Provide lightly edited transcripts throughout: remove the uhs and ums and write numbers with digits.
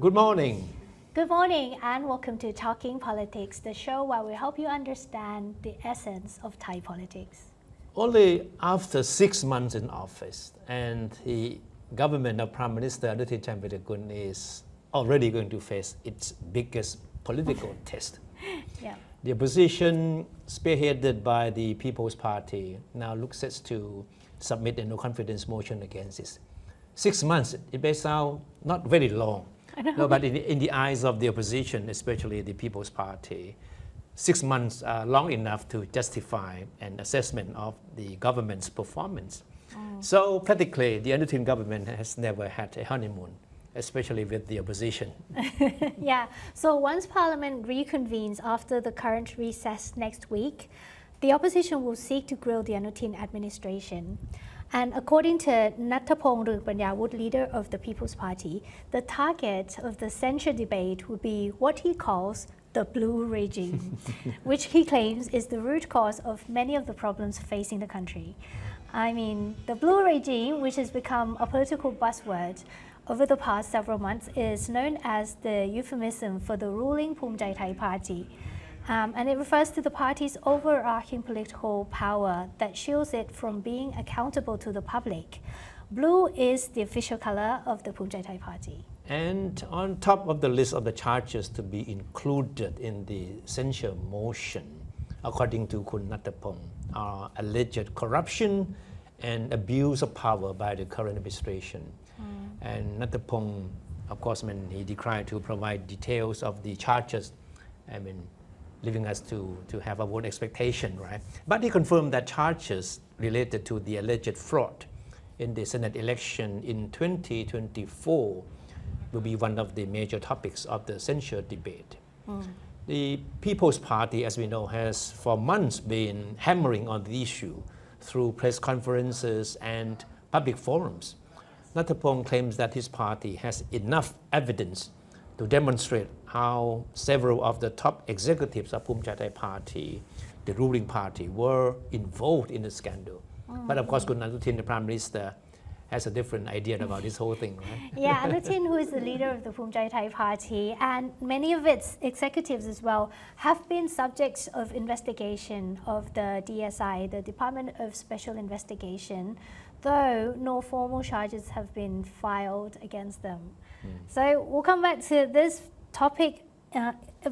Good morning. Good morning and welcome to Talking Politics, the show where we help you understand the essence of Thai politics. Only after 6 months in office and the government of Prime Minister Anutin Charnvirakul is already going to face its biggest political test. Yeah. The opposition, spearheaded by the People's Party, now looks set to submit a no-confidence motion against it. 6 months, it may sound not very long. No, but in the eyes of the opposition, especially the People's Party, 6 months are long enough to justify an assessment of the government's performance. So practically, the Anutin government has never had a honeymoon, especially with the opposition. Yeah, so once Parliament reconvenes after the current recess next week, the opposition will seek to grill the Anutin administration. And according to Nattapong Rungpanyawut, leader of the People's Party, the target of the censure debate would be what he calls the blue regime, which he claims is the root cause of many of the problems facing the country. I mean, the blue regime, which has become a political buzzword over the past several months, is known as the euphemism for the ruling Phumjai Thai Party. And it refers to the party's overarching political power that shields it from being accountable to the public. Blue is the official color of the Phumjai Thai Party. And on top of the list of the charges to be included in the censure motion, according to Kun Nattapong, are alleged corruption and abuse of power by the current administration. And Nattapong, of course, when he declined to provide details of the charges, leaving us to have our own expectation, right? But he confirmed that charges related to the alleged fraud in the Senate election in 2024 will be one of the major topics of the censure debate. The People's Party, as we know, has for months been hammering on the issue through press conferences and public forums. Nattapong claims that his party has enough evidence to demonstrate how several of the top executives of Phumjai Thai Party, the ruling party, were involved in the scandal. But of course, Kun Anutin, the Prime Minister, has a different idea about this whole thing, right? Yeah, Anutin, who is the leader of the Phumjai Thai Party, and many of its executives as well, have been subjects of investigation of the DSI, the Department of Special Investigation, though no formal charges have been filed against them. So we'll come back to this topic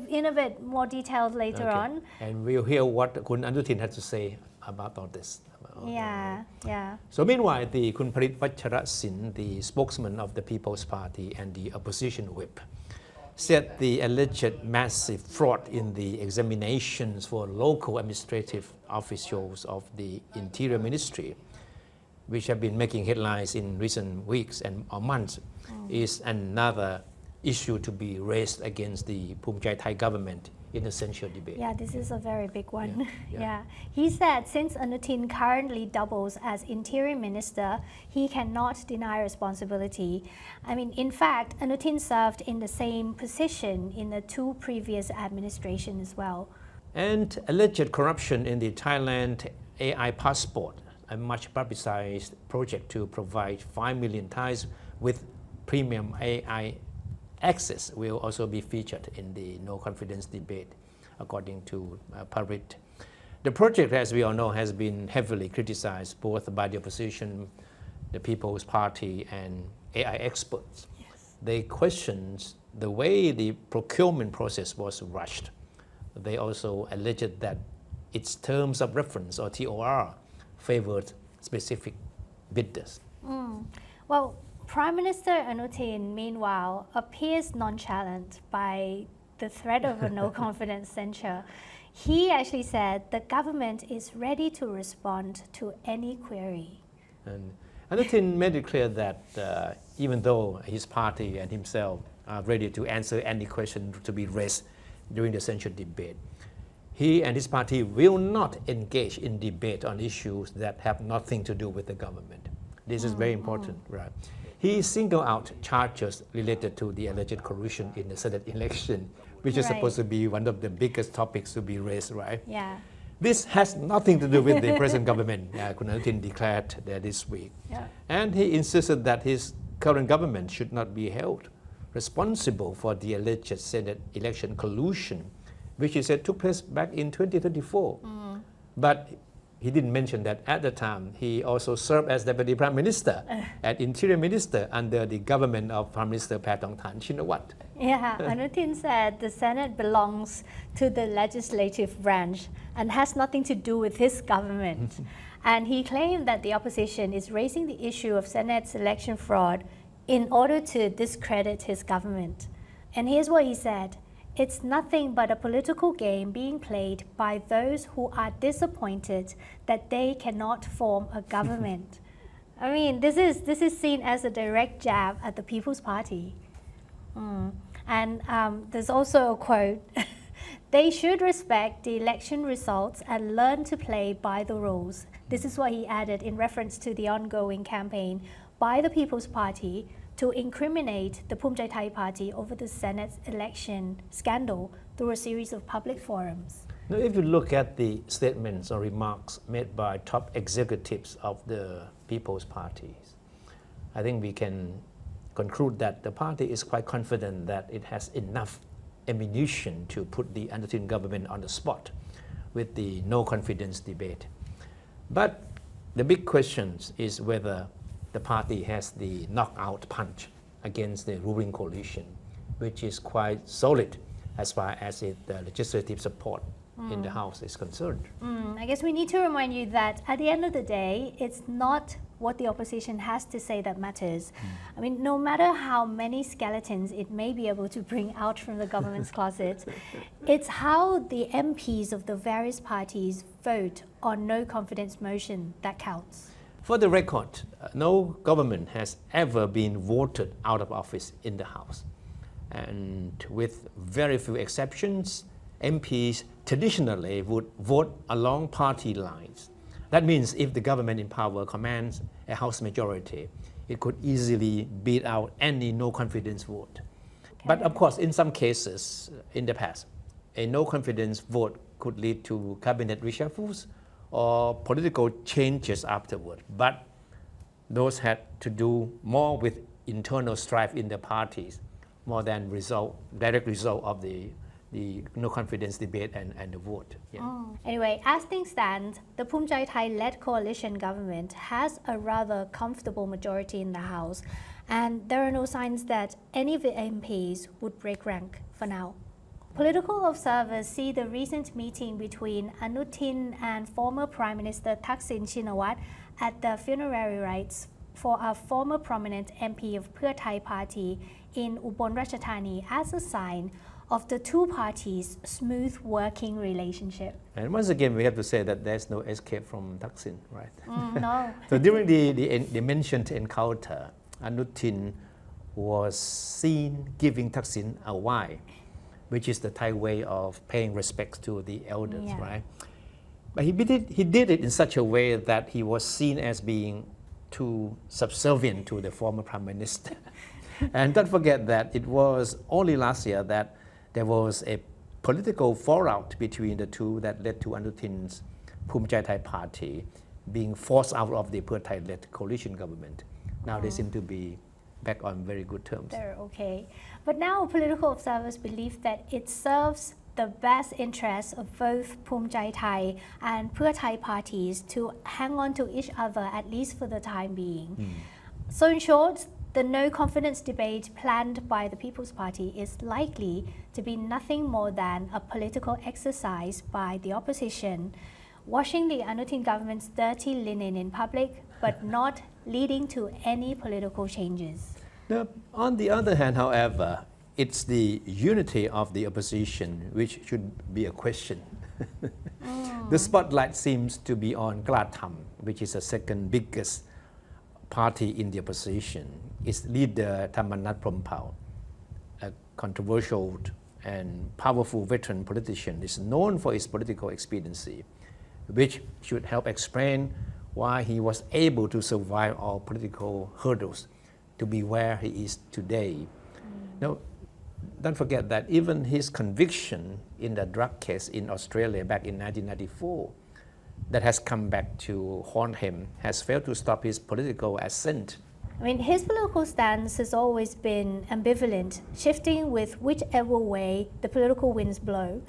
in a bit more detailed later on. And we'll hear what Kun Anutin has to say about all this. Yeah. So meanwhile, the Kun Parit Vacharasin, the spokesman of the People's Party and the opposition whip, said the alleged massive fraud in the examinations for local administrative officials of the Interior Ministry, which have been making headlines in recent weeks and months, is another issue to be raised against the Phumjai Thai government in the censure debate. Yeah, this is a very big one. Yeah. He said since Anutin currently doubles as Interior Minister, he cannot deny responsibility. In fact, Anutin served in the same position in the two previous administrations as well. And alleged corruption in the Thailand AI passport, a much publicized project to provide 5 million Thais with premium AI access, will also be featured in the no-confidence debate, according to Parit. The project, as we all know, has been heavily criticized both by the opposition, the People's Party, and AI experts. Yes. They questioned the way the procurement process was rushed. They also alleged that its terms of reference, or TOR, favored specific bidders. Well, Prime Minister Anutin, meanwhile, appears nonchalant by the threat of a no-confidence censure. He actually said the government is ready to respond to any query. And Anutin made it clear that even though his party and himself are ready to answer any question to be raised during the censure debate, he and his party will not engage in debate on issues that have nothing to do with the government. This is very important, right? He singled out charges related to the alleged collusion in the Senate election, which is supposed to be one of the biggest topics to be raised, right? Yeah. This has nothing to do with the present government, Kun Anutin declared that this week. Yeah. And he insisted that his current government should not be held responsible for the alleged Senate election collusion, which he said took place back in 2024. But he didn't mention that at the time he also served as Deputy Prime Minister and Interior Minister under the government of Prime Minister Paetongtarn Shinawatra. Yeah, Anutin said the Senate belongs to the legislative branch and has nothing to do with his government. And he claimed that the opposition is raising the issue of Senate's election fraud in order to discredit his government. And here's what he said. It's nothing but a political game being played by those who are disappointed that they cannot form a government. I mean, this is seen as a direct jab at the People's Party. And there's also a quote, they should respect the election results and learn to play by the rules. This is what he added in reference to the ongoing campaign by the People's Party to incriminate the Phum Jai Thai Party over the Senate election scandal through a series of public forums. Now, if you look at the statements or remarks made by top executives of the People's Parties, I think we can conclude that the party is quite confident that it has enough ammunition to put the Anutin government on the spot with the no confidence debate. But the big question is whether the party has the knockout punch against the ruling coalition, which is quite solid as far as the legislative support in the House is concerned. I guess we need to remind you that at the end of the day, it's not what the opposition has to say that matters. I mean, no matter how many skeletons it may be able to bring out from the government's closet, it's how the MPs of the various parties vote on no confidence motion that counts. For the record, no government has ever been voted out of office in the House. And with very few exceptions, MPs traditionally would vote along party lines. That means if the government in power commands a House majority, it could easily beat out any no confidence vote. But of course, in some cases in the past, a no confidence vote could lead to cabinet reshuffles or political changes afterward. But those had to do more with internal strife in the parties more than direct result of the no confidence debate and the vote. Yeah. Anyway, as things stand, the Phum Jai Thai-led coalition government has a rather comfortable majority in the House, and there are no signs that any of the MPs would break rank for now. Political observers see the recent meeting between Anutin and former Prime Minister Thaksin Shinawatra at the funerary rites for a former prominent MP of Pheu Thai Party in Ubon Ratchathani as a sign of the two parties' smooth working relationship. And once again, we have to say that there's no escape from Thaksin, right? No. So during the mentioned encounter, Anutin was seen giving Thaksin a wai, which is the Thai way of paying respects to the elders, right? But he did it in such a way that he was seen as being too subservient to the former Prime Minister. And don't forget that it was only last year that there was a political fallout between the two that led to Anutin's Phum Jai Thai Party being forced out of the Pheu Thai-led coalition government. Now they seem to be back on very good terms. They're okay. But now political observers believe that it serves the best interests of both Phum Jai Thai and Pheu Thai parties to hang on to each other, at least for the time being. So in short, the no confidence debate planned by the People's Party is likely to be nothing more than a political exercise by the opposition, washing the Anutin government's dirty linen in public, but not leading to any political changes. Now, on the other hand, however, it's the unity of the opposition which should be a question. The spotlight seems to be on Kla Tham, which is the second biggest party in the opposition. Its leader, Thammanat Promphao, a controversial and powerful veteran politician, is known for his political expediency, which should help explain why he was able to survive all political hurdles to be where he is today. Now, don't forget that even his conviction in the drug case in Australia back in 1994 that has come back to haunt him has failed to stop his political ascent I mean, his political stance has always been ambivalent, shifting with whichever way the political winds blow.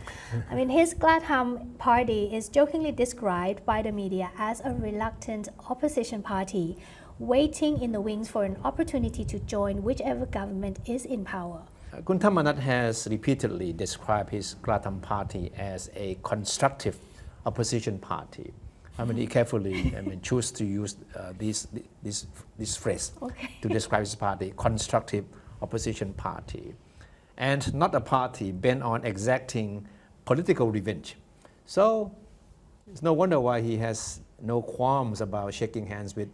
I mean, his Gladham party is jokingly described by the media as a reluctant opposition party, waiting in the wings for an opportunity to join whichever government is in power. Kun Thamarat has repeatedly described his Gladham party as a constructive opposition party. I mean, he carefully choose to use this phrase to describe his party, constructive opposition party, and not a party bent on exacting political revenge. So it's no wonder why he has no qualms about shaking hands with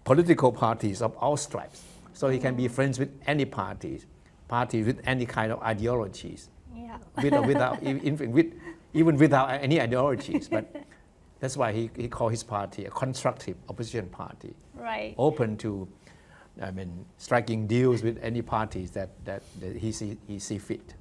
political parties of all stripes. So he can be friends with any parties with any kind of ideologies, with or without, even without any ideologies. But that's why he called his party a constructive opposition party, right? Open to, striking deals with any parties that he see fit.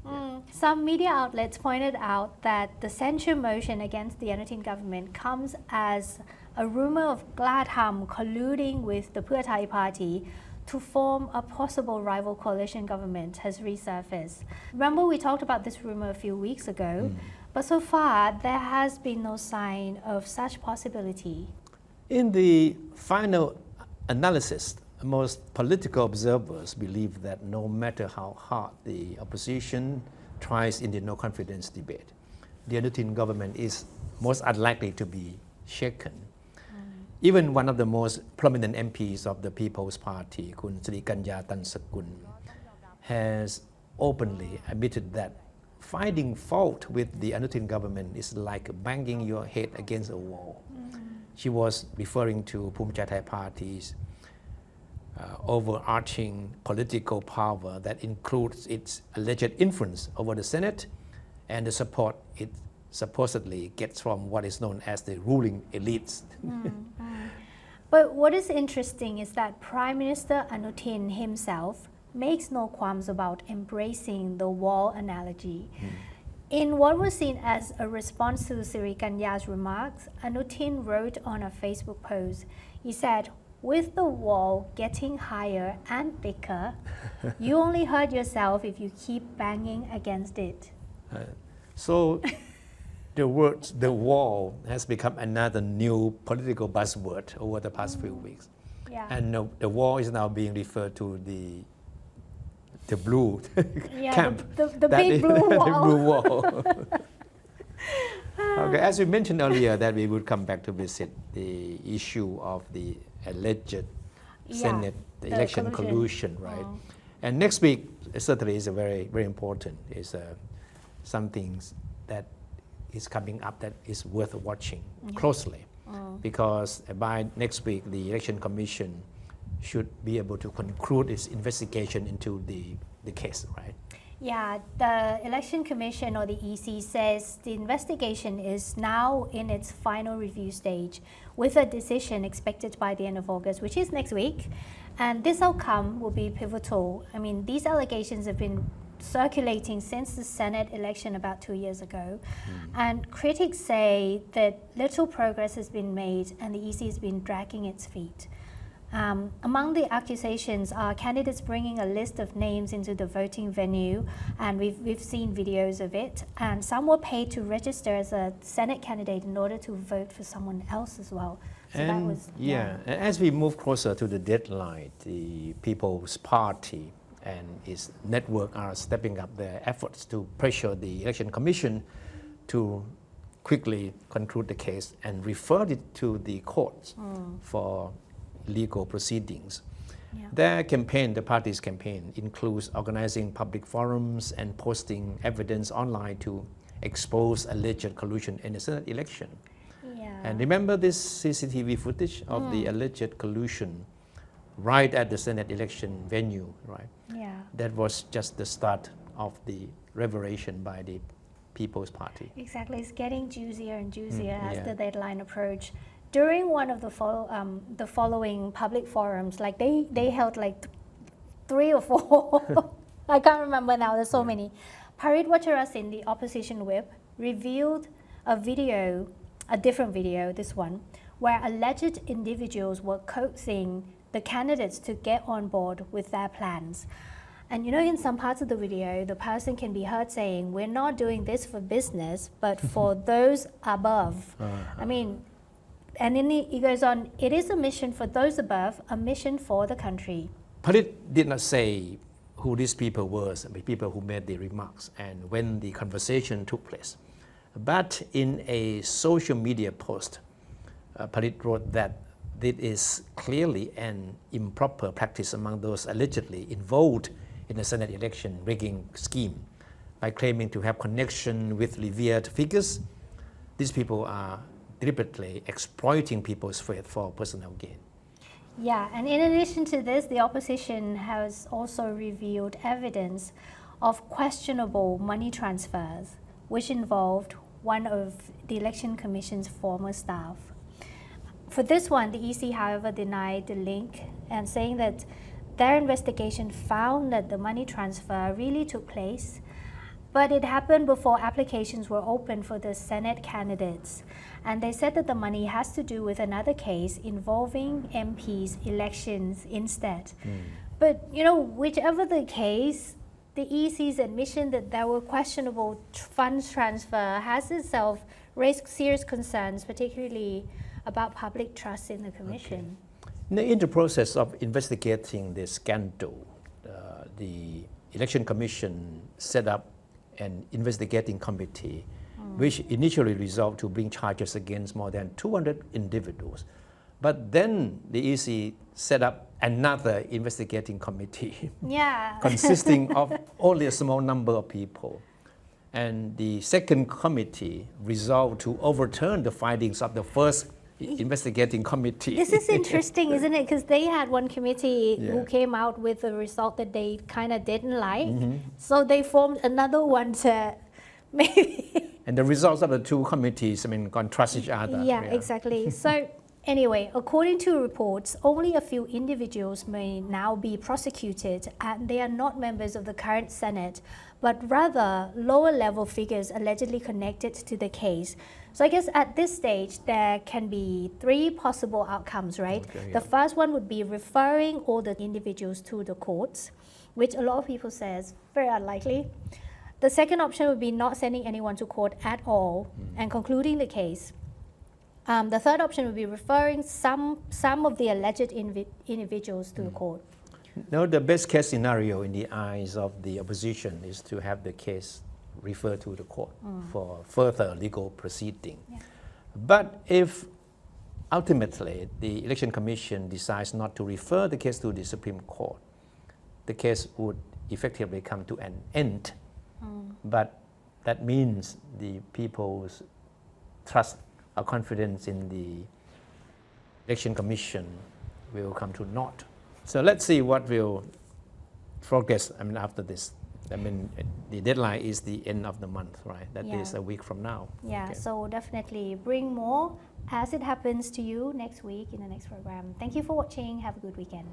Some media outlets pointed out that the censure motion against the Anutin government comes as a rumor of Gladham colluding with the Pheu Thai party to form a possible rival coalition government has resurfaced. Remember, we talked about this rumor a few weeks ago, but so far there has been no sign of such possibility. In the final analysis, most political observers believe that no matter how hard the opposition tries in the no confidence debate, the Anutin government is most unlikely to be shaken. Even one of the most prominent MPs of the People's Party, Kun Sri Kanya Tansakun, has openly admitted that finding fault with the Anutin government is like banging your head against a wall. She was referring to Phumcha Thai Party's overarching political power that includes its alleged influence over the Senate and the support it supposedly gets from what is known as the ruling elites. But what is interesting is that Prime Minister Anutin himself makes no qualms about embracing the wall analogy. In what was seen as a response to Sri Kanya's remarks, Anutin wrote on a Facebook post, he said, "With the wall getting higher and thicker, you only hurt yourself if you keep banging against it." So the words "the wall" has become another new political buzzword over the past few weeks. And the wall is now being referred to the blue camp. The big blue wall. The blue wall. Okay, as we mentioned earlier, that we would come back to visit the issue of the alleged Senate the election collusion, right? And next week certainly is a very, very important. Is something that is coming up that is worth watching closely, because by next week the Election Commission should be able to conclude its investigation into the case, right? Yeah, the Election Commission or the EC says the investigation is now in its final review stage with a decision expected by the end of August, which is next week. And this outcome will be pivotal. I mean, these allegations have been circulating since the Senate election about 2 years ago. And critics say that little progress has been made and the EC has been dragging its feet. Among the accusations are candidates bringing a list of names into the voting venue, and we've seen videos of it, and some were paid to register as a Senate candidate in order to vote for someone else as well. So and that was, as we move closer to the deadline, the People's Party and its network are stepping up their efforts to pressure the Election Commission to quickly conclude the case and refer it to the courts for legal proceedings. Their campaign, the party's campaign, includes organizing public forums and posting evidence online to expose alleged collusion in the Senate election. And remember this CCTV footage of the alleged collusion right at the Senate election venue, right? That was just the start of the revelation by the People's Party. Exactly, it's getting juicier and juicier as the deadline approach. During one of the following public forums, like they held like 3 or 4, I can't remember now, there's so many. Parit Vacharasin, the opposition whip, revealed a video, a different video, this one, where alleged individuals were coaxing the candidates to get on board with their plans. And in some parts of the video, the person can be heard saying, we're not doing this for business, but for those above. I mean, and then he goes on, it is a mission for those above, a mission for the country. Parit did not say who these people were, the people who made the remarks and when the conversation took place. But in a social media post, Parit wrote that this is clearly an improper practice among those allegedly involved in the Senate election rigging scheme. By claiming to have connection with revered figures, these people are deliberately exploiting people's faith for personal gain. Yeah, and in addition to this, the opposition has also revealed evidence of questionable money transfers, which involved one of the Election Commission's former staff. For this one, the EC, however, denied the link and saying that their investigation found that the money transfer really took place, but it happened before applications were open for the Senate candidates. And they said that the money has to do with another case involving MPs' elections instead. But, whichever the case, the EC's admission that there were questionable funds transfer has itself raised serious concerns, particularly about public trust in the Commission. In the process of investigating the scandal, the Election Commission set up an investigating committee which initially resolved to bring charges against more than 200 individuals. But then the EC set up another investigating committee consisting of only a small number of people. And the second committee resolved to overturn the findings of the first investigating committee. This is interesting, isn't it? Because they had one committee who came out with a result that they kind of didn't like. So they formed another one to maybe... And the results of the two committees, contrast each other. Yeah, exactly. So anyway, according to reports, only a few individuals may now be prosecuted, and they are not members of the current Senate, but rather lower level figures allegedly connected to the case. So I guess at this stage, there can be three possible outcomes, right? The first one would be referring all the individuals to the courts, which a lot of people say is very unlikely. The second option would be not sending anyone to court at all and concluding the case. The third option would be referring some of the alleged individuals to the court. No, the best case scenario in the eyes of the opposition is to have the case referred to the court for further legal proceeding. But if ultimately the Election Commission decides not to refer the case to the Supreme Court, the case would effectively come to an end. But that means the people's trust or confidence in the Election Commission will come to naught. So let's see what will progress after this. The deadline is the end of the month, right? That is a week from now. Yeah, so definitely bring more as it happens to you next week in the next program. Thank you for watching. Have a good weekend.